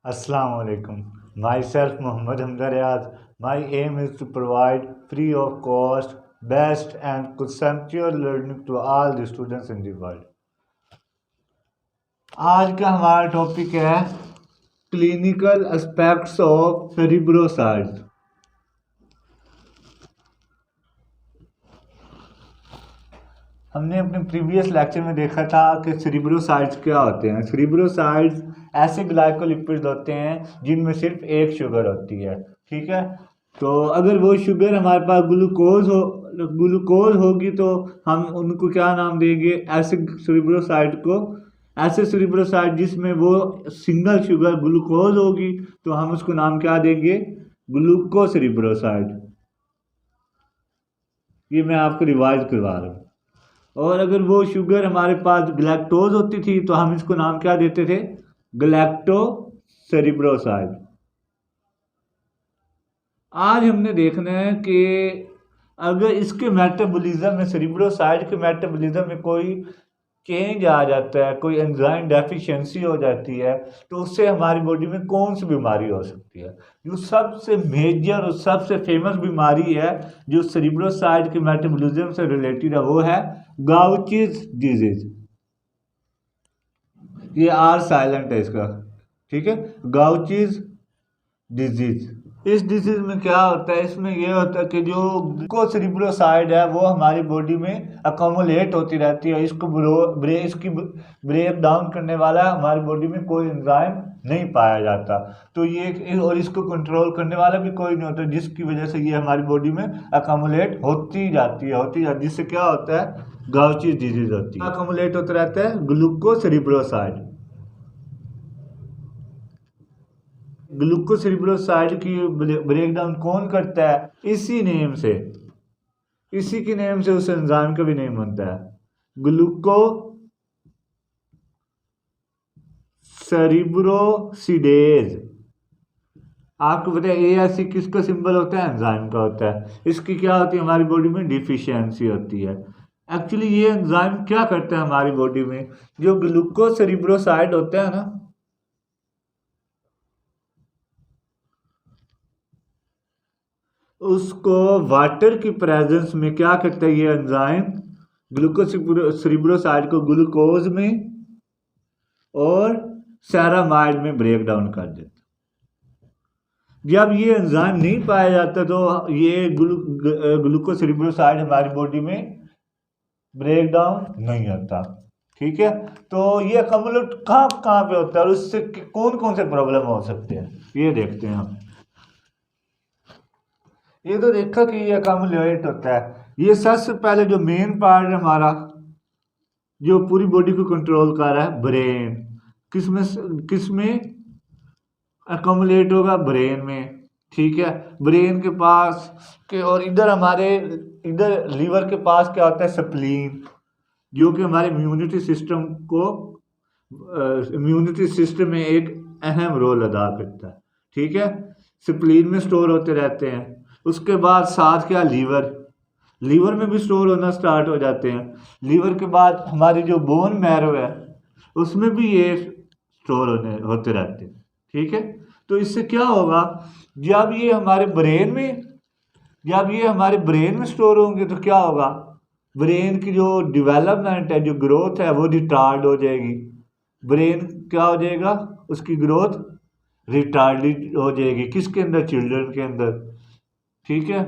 Assalamu alaikum. Myself Muhammad Hamza Riaz. My aim is to provide free of cost, best and conceptual learning to all the students in the world. आज का हमारा topic है clinical aspects of सेरिब्रोसाइड्स। हमने अपने previous lecture में देखा था कि सेरिब्रोसाइड्स क्या होते हैं। सेरिब्रोसाइड्स ऐसे ग्लाइकोलिपिड्स होते हैं जिनमें सिर्फ एक शुगर होती है, ठीक है। तो अगर वो शुगर हमारे पास ग्लूकोज होगी तो हम उनको क्या नाम देंगे, ऐसे सेरिब्रोसाइड को। ऐसे सेरिब्रोसाइड जिसमें वो सिंगल शुगर ग्लूकोज होगी तो हम उसको नाम क्या देंगे, ग्लूकोसेरिब्रोसाइड। ये मैं आपको रिवाइज करवा रहा हूँ। और अगर वो शुगर हमारे पास गैलेक्टोज होती थी तो हम इसको नाम क्या देते थे, गैलेक्टोसेरिब्रोसाइड। आज हमने देखना है कि अगर इसके मेटाबॉलिज्म में, सेरिब्रोसाइड के मेटाबॉलिज्म में कोई चेंज आ जाता है, कोई एंजाइम डेफिशिएंसी हो जाती है, तो उससे हमारी बॉडी में कौन सी बीमारी हो सकती है। जो सबसे मेजर और सबसे फेमस बीमारी है जो सेरिब्रोसाइड के मेटाबॉलिज्म से रिलेटेड है वो है गाउचीज डिजीज। ये आर साइलेंट है इसका, ठीक है। गाउचीज डिजीज। इस डिजीज में क्या होता है, इसमें ये होता है कि जो ग्लूकोसेरिब्रोसाइड है वो हमारी बॉडी में अकोमुलेट होती रहती है। इसकी ब्रेक डाउन करने वाला हमारी बॉडी में कोई एंजाइम नहीं पाया जाता, तो ये और इसको कंट्रोल करने वाला भी कोई नहीं होता, जिसकी वजह से ये हमारी बॉडी में अकोमुलेट होती जाती है, जिससे क्या होता है, गाउचीज डिजीज होती है। अकोमुलेट होता रहता है ग्लूकोसेरिब्रोसाइड। ग्लूकोसेरिब्रोसाइड की ब्रेकडाउन कौन करता है, इसी नेम से, इसी के नेम से उस एंजाइम का भी नेम बनता है, ग्लूकोसेरिब्रोसिडेज। आपको पता है ASC किसका सिंबल होता है, एंजाइम का होता है। इसकी क्या होती है, हमारी बॉडी में डिफिशियंसी होती है। एक्चुअली ये एंजाइम क्या करता है हमारी बॉडी में, जो ग्लूकोसेरिब्रोसाइड होता है ना, उसको वाटर की प्रेजेंस में क्या करता है ये एंजाइम, ग्लूकोसेरिब्रोसाइड को ग्लूकोज में और सेरामाइड में ब्रेक डाउन कर देता। जब ये एंजाइम नहीं पाया जाता तो ये ग्लूकोसेरिब्रोसाइड हमारी बॉडी में ब्रेक डाउन नहीं होता, ठीक है। तो ये अकोमुलेट कहाँ पे होता है और उससे कौन कौन से प्रॉब्लम हो सकते हैं, ये देखते हैं हम। ये तो देखा कि ये अकोमुलेट होता है। ये सबसे पहले जो मेन पार्ट है हमारा, जो पूरी बॉडी को कंट्रोल कर रहा है, ब्रेन। किसमें अकोमुलेट होगा, ब्रेन में, ठीक है। ब्रेन के पास के और इधर लीवर के पास क्या होता है, स्प्लीन, जो कि हमारे इम्यूनिटी सिस्टम में एक अहम रोल अदा करता है, ठीक है। स्प्लीन में स्टोर होते रहते हैं। उसके बाद साथ क्या, लीवर में भी स्टोर होना स्टार्ट हो जाते हैं। लीवर के बाद हमारी जो बोन मैरो है उसमें भी ये स्टोर होते रहते हैं, ठीक है। तो इससे क्या होगा, जब ये हमारे ब्रेन में स्टोर होंगे तो क्या होगा, ब्रेन की जो डेवलपमेंट है, जो ग्रोथ है, वो रिटार्ड हो जाएगी। ब्रेन क्या हो जाएगा, उसकी ग्रोथ रिटार्डेड हो जाएगी। किसके अंदर, चिल्ड्रन के अंदर, ठीक है।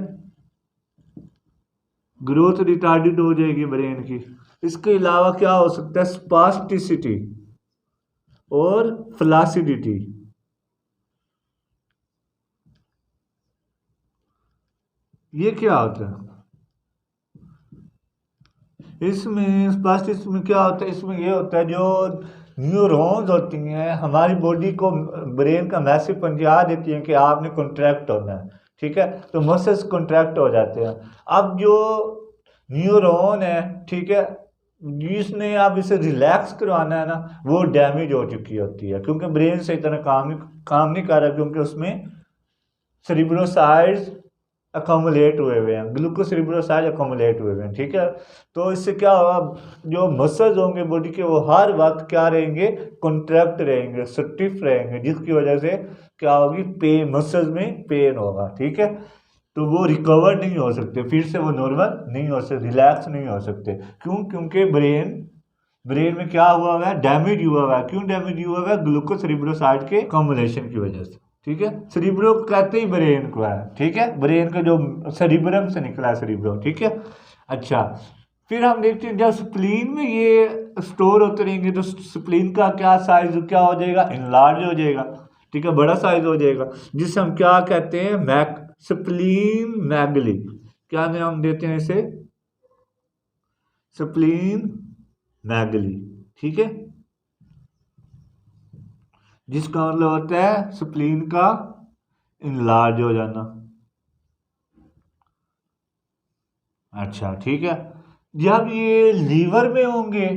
ग्रोथ रिटार्डेड हो जाएगी ब्रेन की। इसके अलावा क्या हो सकता है, स्पास्टिसिटी और फ्लासिडिटी। ये क्या होता है, इसमें स्पास्टिसिटी में क्या होता है, इसमें ये होता है जो न्यूरॉन्स होती हैं हमारी बॉडी को, ब्रेन का मैसेज पहुंचा देती हैं कि आपने कॉन्ट्रैक्ट होना है, ठीक है। तो मसल्स कॉन्ट्रैक्ट हो जाते हैं। अब जो न्यूरॉन है, ठीक है, जिसने आप इसे रिलैक्स करवाना है ना, वो डैमेज हो चुकी होती है, क्योंकि ब्रेन सही तरह काम नहीं कर रहा, क्योंकि उसमें सेरिब्रोसाइड्स अकोमुलेट हुए हैं, ग्लूकोसेरिब्रोसाइड अकोमुलेट हुए हैं, ठीक है। तो इससे क्या होगा, जो मसल्स होंगे बॉडी के वो हर वक्त क्या रहेंगे, कॉन्ट्रैक्ट रहेंगे, स्टिफ रहेंगे, जिसकी वजह से क्या होगी, पेन, मसल्स में पेन होगा, ठीक है। तो वो रिकवर नहीं हो सकते, फिर से वो नॉर्मल नहीं हो सकते, रिलैक्स नहीं हो सकते। क्यों? क्योंकि ब्रेन में क्या हुआ हुआ है, डैमेज हुआ हुआ है। क्यों डैमेज हुआ हुआ है? ग्लूकोसेरिब्रोसाइड के कॉम्बिनेशन की वजह से, ठीक है। सेरिब्रो कहते ही ब्रेन को है, ठीक है, ब्रेन का जो सेरिब्रम से निकला है सेरिब्रो, ठीक है। अच्छा, फिर हम देखते हैं जब स्प्लीन में ये स्टोर होते रहेंगे तो स्प्लीन का क्या साइज क्या हो जाएगा, इनलार्ज हो जाएगा, ठीक है, बड़ा साइज हो जाएगा, जिसे हम क्या कहते हैं, स्प्लीन मैगली। क्या नाम देते हैं इसे? स्प्लीन मैगली, ठीक है, जिसका मतलब होता है स्प्लीन का इनलार्ज हो जाना। अच्छा, ठीक है। जब ये लीवर में होंगे,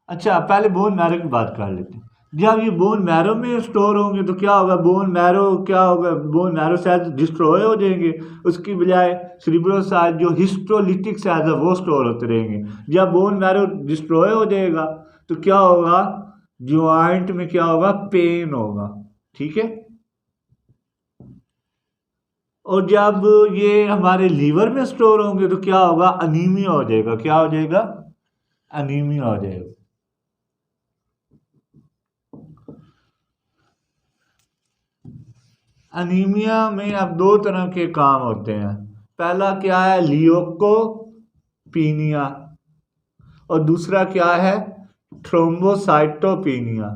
अच्छा पहले बोन मैरो की बात कर लेते हैं। जब ये बोन मैरो में स्टोर होंगे तो क्या होगा, बोन मैरो क्या होगा, बोन मैरो सेल्स डिस्ट्रॉय हो जाएंगे, उसकी बजाय सेरिब्रोसाइड जो हिस्टोलिटिक सेल्स है वो स्टोर होते रहेंगे। जब बोन मैरो डिस्ट्रॉय हो जाएगा तो क्या होगा, ज्वाइंट में क्या होगा, पेन होगा, ठीक है। और जब ये हमारे लीवर में स्टोर होंगे तो क्या होगा, अनीमिया हो जाएगा। क्या हो जाएगा? अनीमिया हो जाएगा। अनीमिया में अब दो तरह के काम होते हैं। पहला क्या है, लियोकोपीनिया, और दूसरा क्या है, थ्रोम्बोसाइटोपीनिया।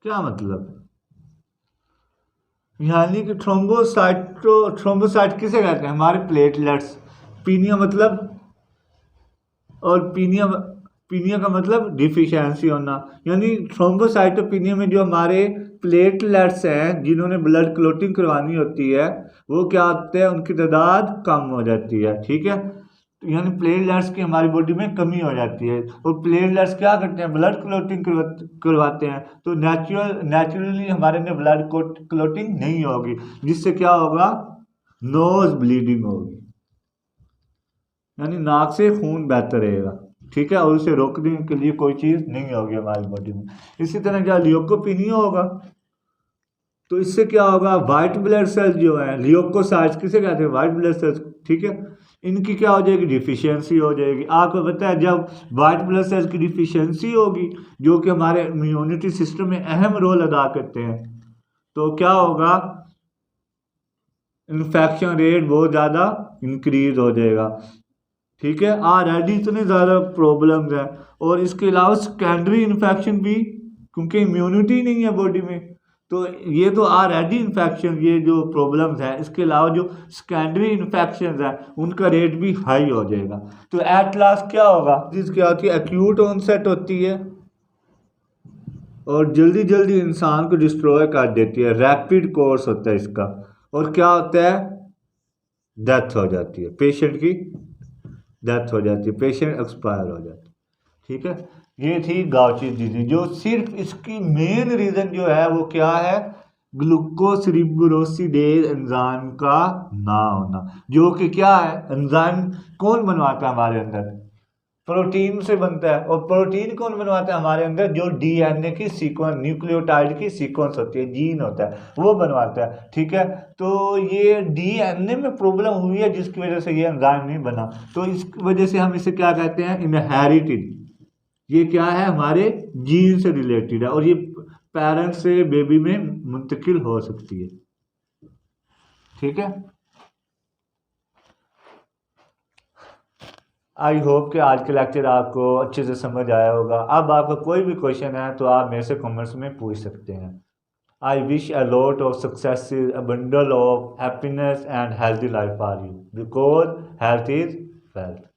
क्या मतलब? यानी कि थ्रोम्बोसाइट किसे कहते हैं, हमारे प्लेटलेट्स। पीनिया मतलब, और पीनिया का मतलब डिफिशियंसी होना, यानी थ्रोम्बोसाइटोपिनिया में जो हमारे प्लेटलेट्स हैं जिन्होंने ब्लड क्लोटिंग करवानी होती है, वो क्या होते हैं, उनकी तादाद कम हो जाती है, ठीक है। यानी प्लेटलेट्स की हमारी बॉडी में कमी हो जाती है, और प्लेटलेट्स क्या करते हैं, ब्लड क्लोटिंग करवाते हैं। तो नेचुरली हमारे में ब्लड क्लोटिंग नहीं होगी, जिससे क्या होगा, नोज ब्लीडिंग होगी, यानी नाक से खून बहता रहेगा, ठीक है, और उसे रोकने के लिए कोई चीज़ नहीं होगी हमारी बॉडी में। इसी तरह क्या लियोकोपीनिया होगा, तो इससे क्या होगा, व्हाइट ब्लड सेल्स जो है, लियोकोसाइट्स किसे कहते हैं, व्हाइट ब्लड सेल्स, ठीक है, इनकी क्या हो जाएगी, डिफिशियंसी हो जाएगी। आपको पता है जब व्हाइट ब्लड सेल्स की डिफिशियंसी होगी, जो कि हमारे इम्यूनिटी सिस्टम में अहम रोल अदा करते हैं, तो क्या होगा, इन्फेक्शन रेट बहुत ज़्यादा इंक्रीज हो जाएगा, ठीक है। ऑलरेडी इतने ज़्यादा प्रॉब्लम्स हैं, और इसके अलावा सेकेंडरी इन्फेक्शन भी, क्योंकि इम्यूनिटी नहीं है बॉडी में, तो ये तो ऑलरेडी इन्फेक्शन, ये जो प्रॉब्लम्स हैं, इसके अलावा जो सेकेंडरी इन्फेक्शन हैं उनका रेट भी हाई हो जाएगा। तो एट लास्ट क्या होगा, जिस क्या होती है, एक्यूट ऑनसेट होती है और जल्दी जल्दी इंसान को डिस्ट्रॉय कर देती है, रैपिड कोर्स होता है इसका, और क्या होता है, डेथ हो जाती है, पेशेंट की डेथ हो जाती है, पेशेंट एक्सपायर हो जाता है, ठीक है। ये थी गाउची डिजीज, जो सिर्फ इसकी मेन रीज़न जो है वो क्या है, ग्लूकोसरिब्रोसिडेज एंजाइम का ना होना, जो कि क्या है, एंजाइम कौन बनवाता है हमारे अंदर, प्रोटीन से बनता है, और प्रोटीन कौन बनवाता है हमारे अंदर, जो डीएनए की सीक्वेंस, न्यूक्लियोटाइड की सीक्वेंस होती है, जीन होता है, वो बनवाता है, ठीक है। तो ये डीएनए में प्रॉब्लम हुई है जिसकी वजह से ये एंजाइम नहीं बना, तो इस वजह से हम इसे क्या कहते हैं, इनहेरिटेड। ये क्या है, हमारे जीन से रिलेटेड है, और ये पेरेंट्स से बेबी में मुंतकिल हो सकती है, ठीक है। आई होप कि आज का लेक्चर आपको अच्छे से समझ आया होगा। अब आपका कोई भी क्वेश्चन है तो आप मेरे से कमेंट्स में पूछ सकते हैं। I wish a lot of successes, a bundle of happiness and healthy life for you, because health is wealth.